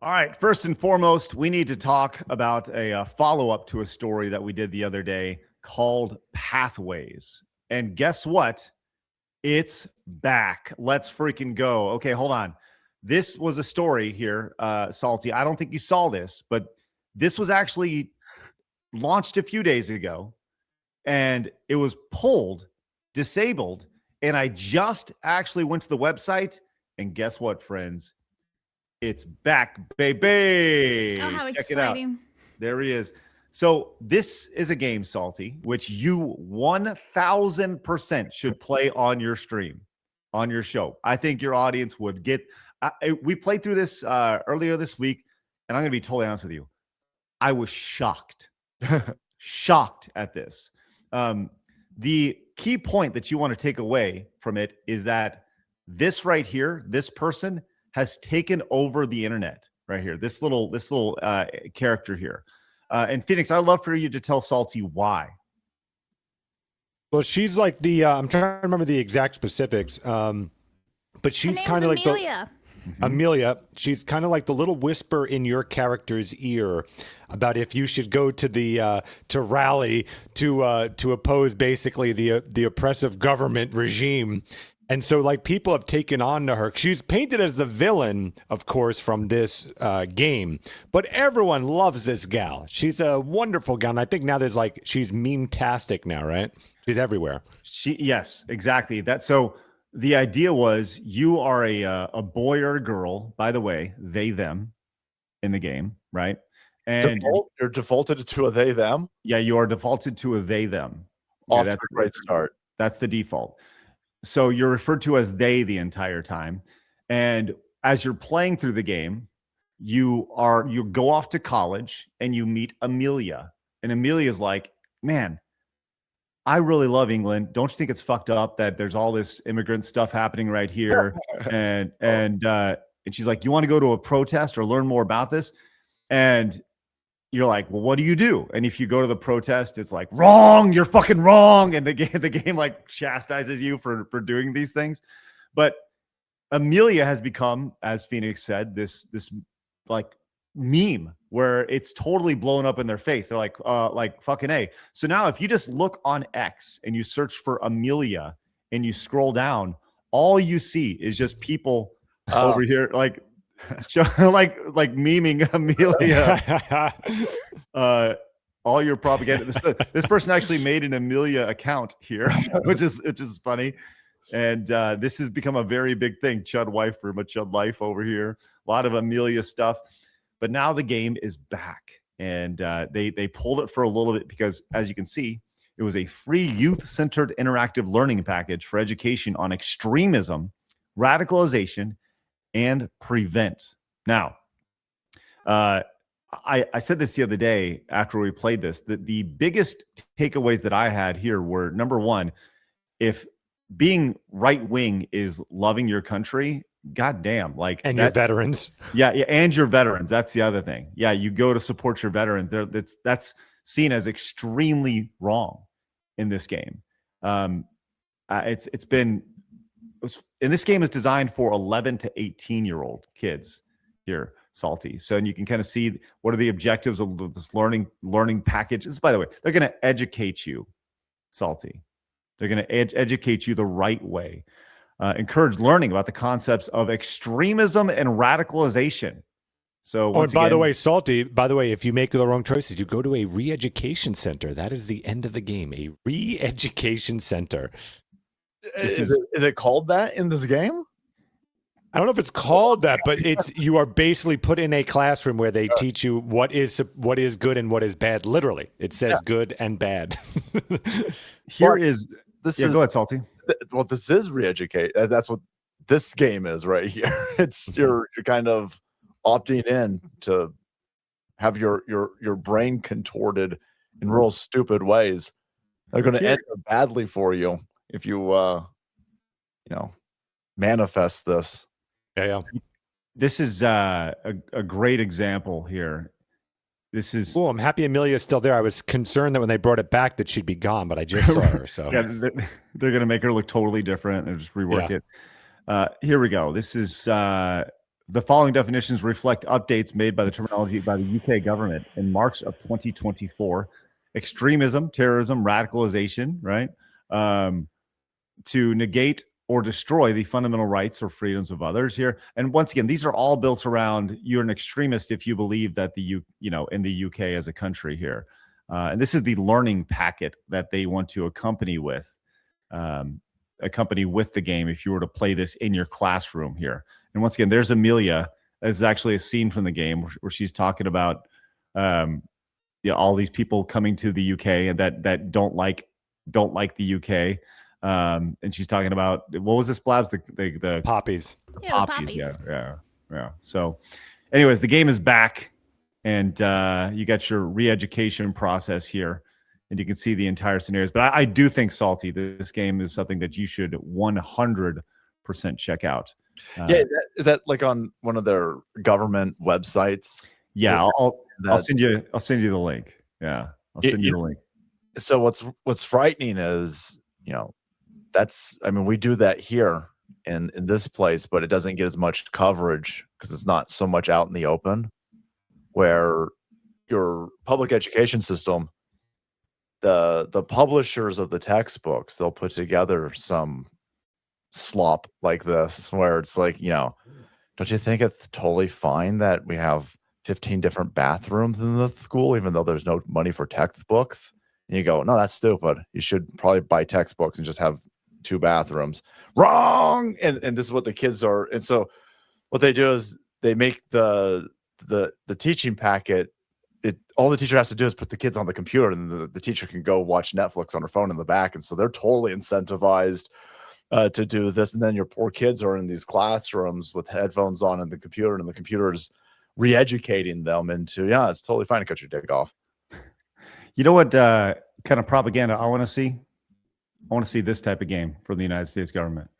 All right. First and foremost, we need to talk about a follow-up to a story that we did the other day called Pathways. And guess what? It's back. Let's freaking go. Okay, hold on. This was a story here, Salty. I don't think you saw this, but this was actually launched a few days ago, and it was pulled, disabled, and I just actually went to the website, and guess what, friends? It's back, baby. Oh, how Check it out. exciting. There he is. So this is a game, Salty, which you 1000% should play on your stream, on your show. I think your audience would get. We played through this earlier this week, and I'm going to be totally honest with you. I was shocked, shocked at this. The key point that you want to take away from it is that this right here, this person has taken over the internet right here. This little character here. And Phoenix, I'd love for you to tell Salty why. Well, she's like the I'm trying to remember the exact specifics. But she's kind of like Amelia. Amelia. She's kind of like the little whisper in your character's ear about if you should go to the to rally to oppose basically the oppressive government regime. And so, like, people have taken on to her. She's painted as the villain, of course, from this game. But everyone loves this gal. She's a wonderful gal. And I think now she's meme-tastic now, right? She's everywhere. Yes, exactly. So the idea was you are a boy or a girl, by the way, they, them in the game, right? And you're defaulted to a they, them? Yeah, you are defaulted to a they, them. Off to a great start. That's the default. So you're referred to as they the entire time. And as you're playing through the game, you go off to college and you meet Amelia. And Amelia's like, man, I really love England. Don't you think it's fucked up that there's all this immigrant stuff happening right here? and she's like, you want to go to a protest or learn more about this? And you're like, well, what do you do? And if you go to the protest, it's like, wrong, you're fucking wrong. And the game like chastises you for doing these things. But Amelia has become, as Phoenix said, this like meme where it's totally blown up in their face. They're like fucking A. So now if you just look on X and you search for Amelia and you scroll down, all you see is just people over here like memeing Amelia. All your propaganda. This person actually made an Amelia account here, which is funny. And this has become a very big thing. Chud wife from a Chud life over here. A lot of Amelia stuff. But now the game is back. And they pulled it for a little bit because, as you can see, it was a free youth-centered interactive learning package for education on extremism, radicalization, and prevent. Now, I said this the other day after we played this, that the biggest takeaways that I had here were, number one, if being right-wing is loving your country, goddamn, like, and your veterans. Yeah, and your veterans. That's the other thing. Yeah, you go to support your veterans. That's seen as extremely wrong in this game. It's been, and this game is designed for 11 to 18-year-old kids here, Salty. So, and you can kind of see what are the objectives of this learning package. This, by the way, they're going to educate you, Salty. They're going to educate you the right way. Encourage learning about the concepts of extremism and radicalization. So, and by the way, Salty, if you make the wrong choices, you go to a re-education center. That is the end of the game. A re-education center. Is it called that in this game? I don't know if it's called that, but you are basically put in a classroom where they teach you what is good and what is bad. Literally, it says good and bad. Go ahead, Salty. Well, this is re-educate. That's what this game is right here. It's you're kind of opting in to have your brain contorted in real stupid ways. They're going to end up badly for you if you manifest this. Yeah. This is a great example here. This is. Oh, I'm happy Amelia's still there. I was concerned that when they brought it back that she'd be gone, but I just saw her. So yeah, they're going to make her look totally different and just rework it. Here we go. This is The following definitions reflect updates made by the terminology by the UK government in March of 2024. Extremism, terrorism, radicalization, right? To negate or destroy the fundamental rights or freedoms of others here. And once again, these are all built around you're an extremist if you believe that in the UK as a country here. And this is the learning packet that they want to accompany with the game if you were to play this in your classroom here. And once again, there's Amelia. This is actually a scene from the game where she's talking about all these people coming to the UK and that don't like the UK. And she's talking about, what was this, Blabs? The poppies. Yeah, poppies. Yeah. So anyways, the game is back, and you got your re-education process here, and you can see the entire scenarios. But I do think, Salty, this game is something that you should 100% check out. Is that like on one of their government websites? Yeah, I'll send you the link. Yeah, I'll send you the link. So what's frightening is, we do that here in this place, but it doesn't get as much coverage because it's not so much out in the open. Where your public education system, the publishers of the textbooks, they'll put together some slop like this where it's like, don't you think it's totally fine that we have 15 different bathrooms in the school even though there's no money for textbooks? And you go, no, that's stupid. You should probably buy textbooks and just have 2 bathrooms. Wrong. And this is what the kids are. And so what they do is they make the teaching packet, all the teacher has to do is put the kids on the computer, and the teacher can go watch Netflix on her phone in the back. And so they're totally incentivized to do this. And then your poor kids are in these classrooms with headphones on and the computer is re-educating them into, it's totally fine to cut your dick off. You know what kind of propaganda I want to see? I want to see this type of game from the United States government.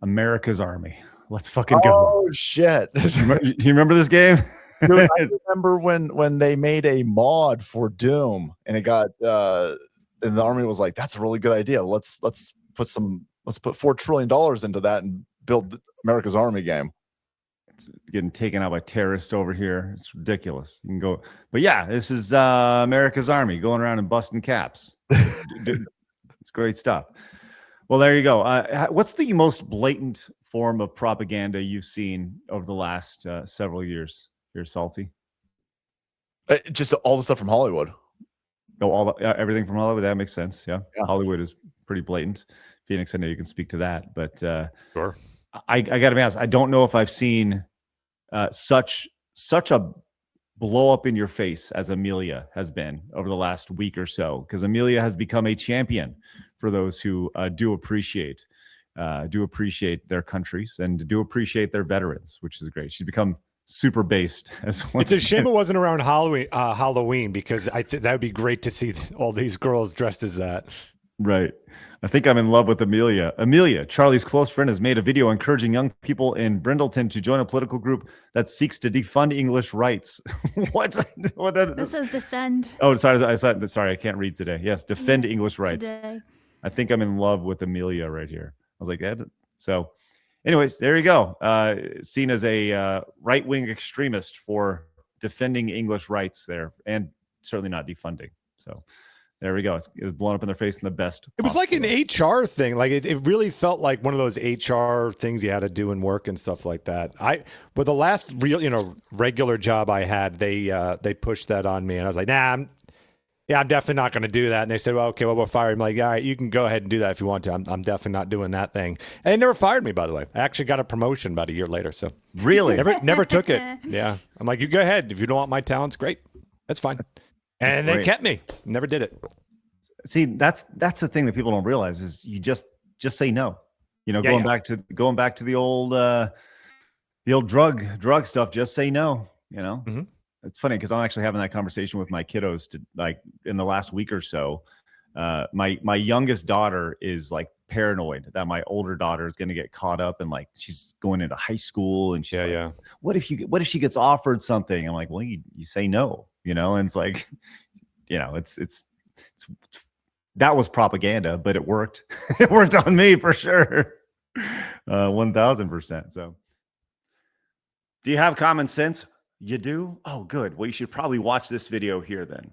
America's Army. Let's fucking go. Oh, shit. You remember this game? Dude, I remember when they made a mod for Doom, and it got and the Army was like, that's a really good idea. Let's put $4 trillion into that and build America's Army game. It's getting taken out by terrorists over here. It's ridiculous. You can go, but yeah, this is America's Army going around and busting caps. It's great stuff. Well, there you go. What's the most blatant form of propaganda you've seen over the last several years? You're Salty. Just all the stuff from Hollywood. Oh, everything from Hollywood. That makes sense. Yeah. Hollywood is pretty blatant. Phoenix, I know you can speak to that, but sure. I got to be honest. I don't know if I've seen such a blow up in your face as Amelia has been over the last week or so, because Amelia has become a champion for those who do appreciate their countries and do appreciate their veterans, which is great. She's become super based. It's a shame it wasn't around Halloween because I think that would be great to see all these girls dressed as that. Right. I think I'm in love with Amelia. Amelia, Charlie's close friend, has made a video encouraging young people in Brindleton to join a political group that seeks to defund English rights. What? This says defend. Oh, sorry. I can't read today. Yes, defend English rights. Today. I think I'm in love with Amelia right here. I was like, so anyways, there you go. Seen as a right-wing extremist for defending English rights there, and certainly not defunding. So there we go. It was blown up in their face in the best. It was like an HR thing. Like it really felt like one of those HR things you had to do in work and stuff like that. But the last real, regular job I had, they pushed that on me, and I was like, nah, I'm definitely not going to do that. And they said, well, okay, we'll fire him. Like, all right, you can go ahead and do that if you want to. I'm definitely not doing that thing. And they never fired me, by the way. I actually got a promotion about a year later. So really, never took it. Yeah, I'm like, you go ahead. If you don't want my talents, great, that's fine. And they kept me. Never did it. See, that's the thing that people don't realize is you just say no. Going back to the old drug stuff. Just say no. Mm-hmm. It's funny because I'm actually having that conversation with my kiddos in the last week or so. My youngest daughter is like paranoid that my older daughter is going to get caught up and like she's going into high school and she's what if she gets offered something? I'm like, well, you say no, and it's like, it's that was propaganda, but it worked. It worked on me for sure. 1000%. So Do you have common sense? You do? Oh, good. Well, you should probably watch this video here then.